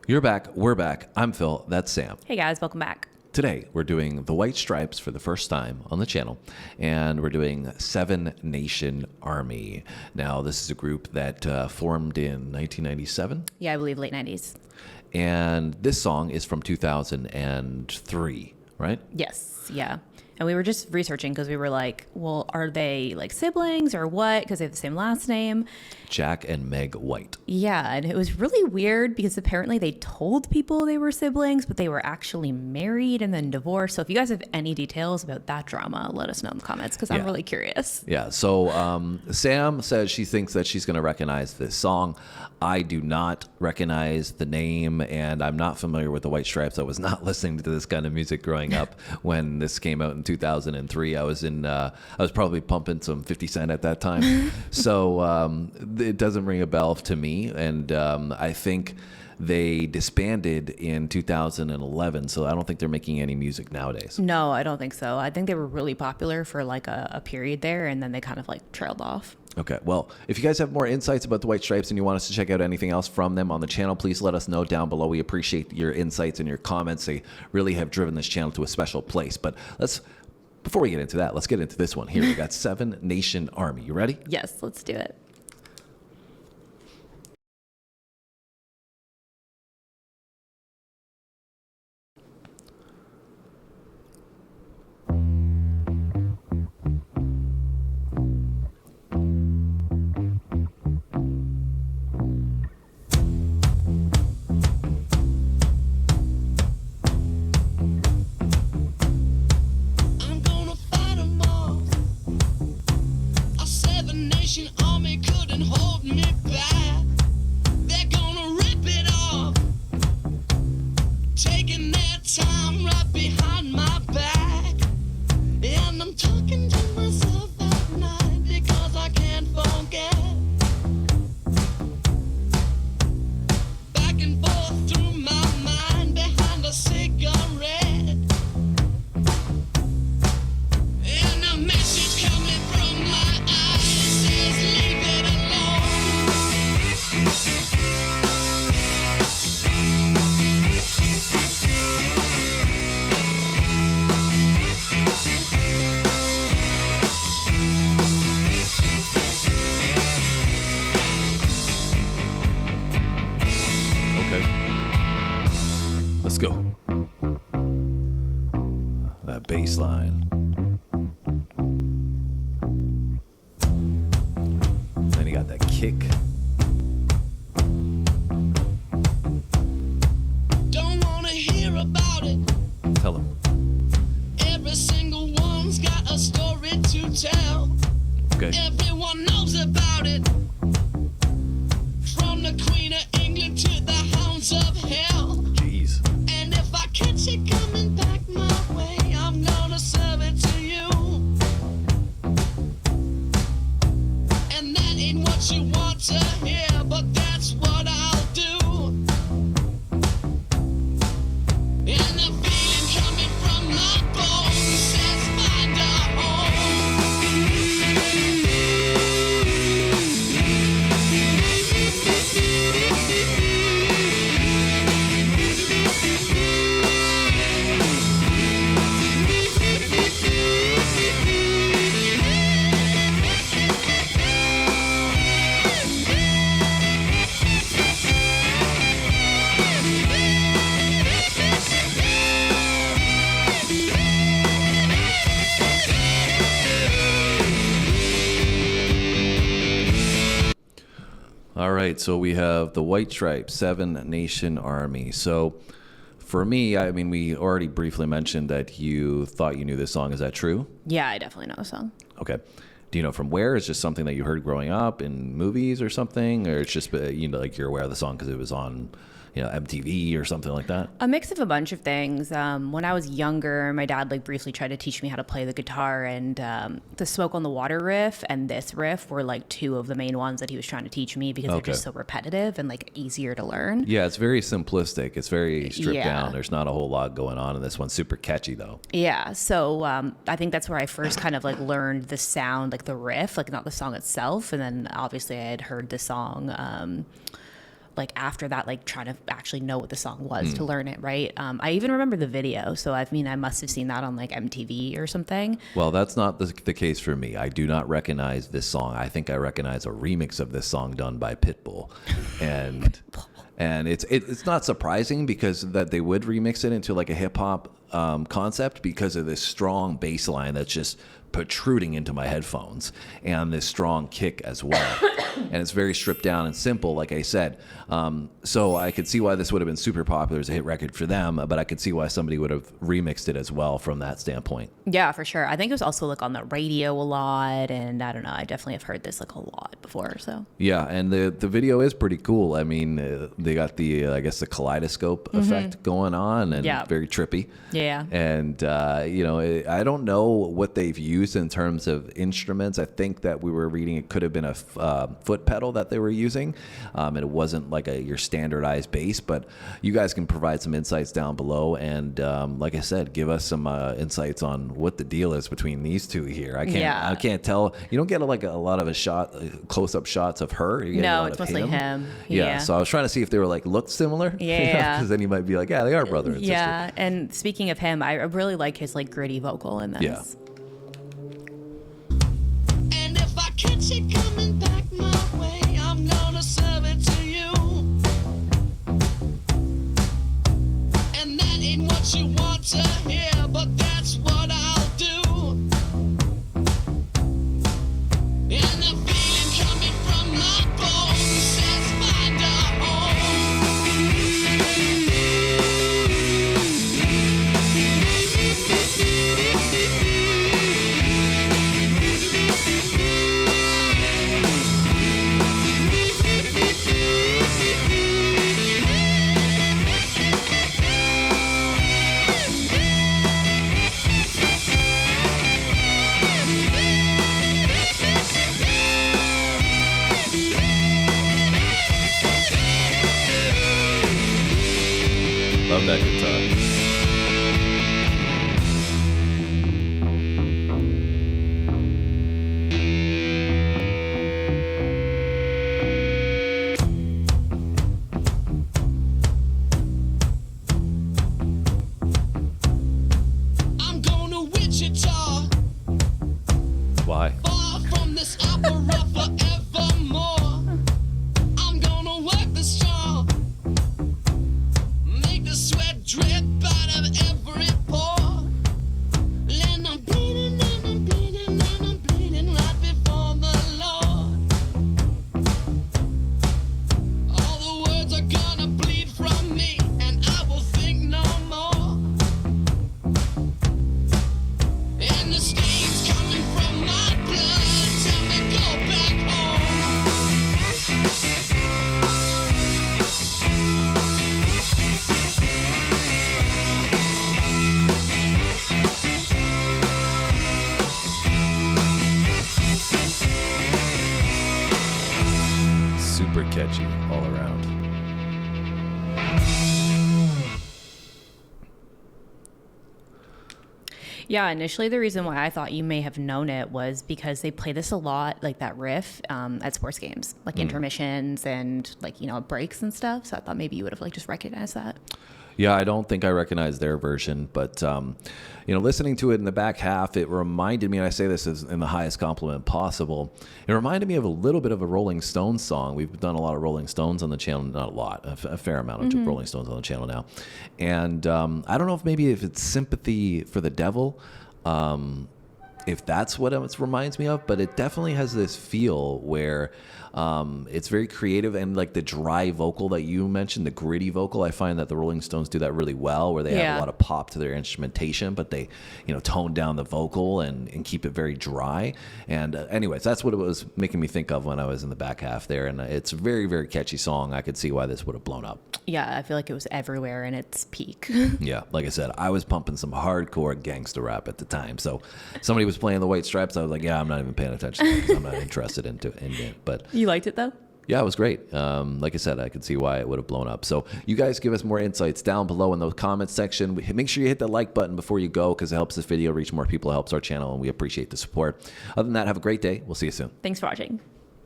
You're back. We're back. I'm Phil. That's Sam. Hey guys, welcome back. Today, we're doing the White Stripes for the first time on the channel, and we're doing Seven Nation Army. Now, this is a group that formed in 1997. Yeah, I believe late 90s. And this song is from 2003, right? Yes, yeah. And we were just researching because we were like, well, are they like siblings or what? Because they have the same last name. Jack and Meg White. Yeah, and it was really weird because apparently they told people they were siblings, but they were actually married and then divorced. So if you guys have any details about that drama, let us know in the comments because I'm really curious. Yeah, so Sam says she thinks that she's going to recognize this song. I do not recognize the name, and I'm not familiar with the White Stripes. I was not listening to this kind of music growing up when this came out in 2003. I was probably pumping some 50 Cent at that time. So it doesn't ring a bell to me, and I think they disbanded in 2011, so I don't think they're making any music nowadays. No, I don't think so. I think they were really popular for like a period there, and then they kind of like trailed off. Okay, well, if you guys have more insights about the White Stripes and you want us to check out anything else from them on the channel, please let us know down below. We appreciate your insights and your comments. They really have driven this channel to a special place. But before we get into that, let's get into this one. Here, we got Seven Nation Army. You ready? Yes, let's do it. Army couldn't hold me back. They're gonna rip it off, taking their time right behind my back. And I'm talking to myself at night because I can't forget. Back and forth through my mind behind a cigarette. And a message coming from my eyes says leave it alone. Okay. Let's go. That bass line. Then you got that kick. Don't wanna hear about it. Tell him. Every single one's got a story to tell. Okay. Everyone knows about it. From the Queen of England to the hounds of hell. Jeez. And if I catch it coming back my way, I'm gonna serve it to you. And that ain't what you want to hear, but that's what I'll do. And the feeling coming from my bones says find a All right, so we have the White Stripes, Seven Nation Army. So for me, I mean, we already briefly mentioned that you thought you knew this song. Is that true? Yeah, I definitely know the song. Okay. Do you know from where? Is it just something that you heard growing up in movies or something? Or it's just, like you're aware of the song because it was on, MTV or something like that? A mix of a bunch of things. When I was younger, my dad like briefly tried to teach me how to play the guitar, and the Smoke on the Water riff and this riff were like two of the main ones that he was trying to teach me because they're just so repetitive and like easier to learn. Yeah, it's very simplistic. It's very stripped down. There's not a whole lot going on in this one. Super catchy though. Yeah, so I think that's where I first kind of like learned the sound, like the riff, like not the song itself. And then obviously I had heard the song like after that, like trying to actually know what the song was to learn it, right? I even remember the video, so I must have seen that on like MTV or something. Well, that's not the case for me. I do not recognize this song. I think I recognize a remix of this song done by Pitbull, and it's not surprising because that they would remix it into like a hip hop concept because of this strong bass line that's just protruding into my headphones and this strong kick as well. And it's very stripped down and simple, like I said. So I could see why this would have been super popular as a hit record for them, but I could see why somebody would have remixed it as well from that standpoint. Yeah, for sure. I think it was also like on the radio a lot, and I don't know, I definitely have heard this like a lot before. So yeah, and the video is pretty cool. I mean, they got the I guess the kaleidoscope effect going on, and very trippy. Yeah. And I don't know what they've used in terms of instruments. I think that we were reading it could have been a foot pedal that they were using. And it wasn't like your standardized bass, but you guys can provide some insights down below. And like I said, give us some insights on what the deal is between these two here. I can't tell. You don't get a lot of close-up shots of her. You get a lot it's of mostly him. Yeah. So I was trying to see if they were like looked similar. Yeah. Because then you might be like, yeah, they are brother and sister. Yeah. And speaking of him, I really like his like gritty vocal in this. Yeah. And if I catch it coming back my way, I'm gonna serve it to you. And that ain't what you want to hear, but that's what I'll do. And the feeling coming from my bones says find a Love that guitar. I'm going to Wichita. Why? Far from this opera forevermore. I'm gonna work the straw. Make the sweat drip out of every pore. And I'm bleeding, and I'm bleeding, and I'm bleeding right before the Lord. All the words are gonna bleed from me, and I will think no more. And the stains coming from my blood tell me go back home. Super catchy all around. Yeah, initially the reason why I thought you may have known it was because they play this a lot, like that riff, at sports games, like intermissions and like, breaks and stuff. So I thought maybe you would have like just recognized that. Yeah, I don't think I recognize their version, but listening to it in the back half, it reminded me, and I say this as in the highest compliment possible, it reminded me of a little bit of a Rolling Stones song. We've done a lot of Rolling Stones on the channel, not a lot, a fair amount of Rolling Stones on the channel now. And I don't know if it's Sympathy for the Devil, if that's what it reminds me of, but it definitely has this feel where it's very creative, and like the dry vocal that you mentioned, the gritty vocal, I find that the Rolling Stones do that really well, where they have a lot of pop to their instrumentation, but they tone down the vocal and keep it very dry. And anyways, that's what it was making me think of when I was in the back half there. And it's a very, very catchy song. I could see why this would have blown up. Yeah, I feel like it was everywhere in its peak. Yeah, like I said, I was pumping some hardcore gangster rap at the time. So somebody was playing the White Stripes, I was like, yeah, I'm not even paying attention to it because I'm not interested in it. But You liked it though? yeah, it was great. Like I said, I could see why it would have blown up. So you guys give us more insights down below in the comments section. Make sure you hit the like button before you go because it helps this video reach more people, it helps our channel, and we appreciate the support. Other than that, have a great day. We'll see you soon. Thanks for watching.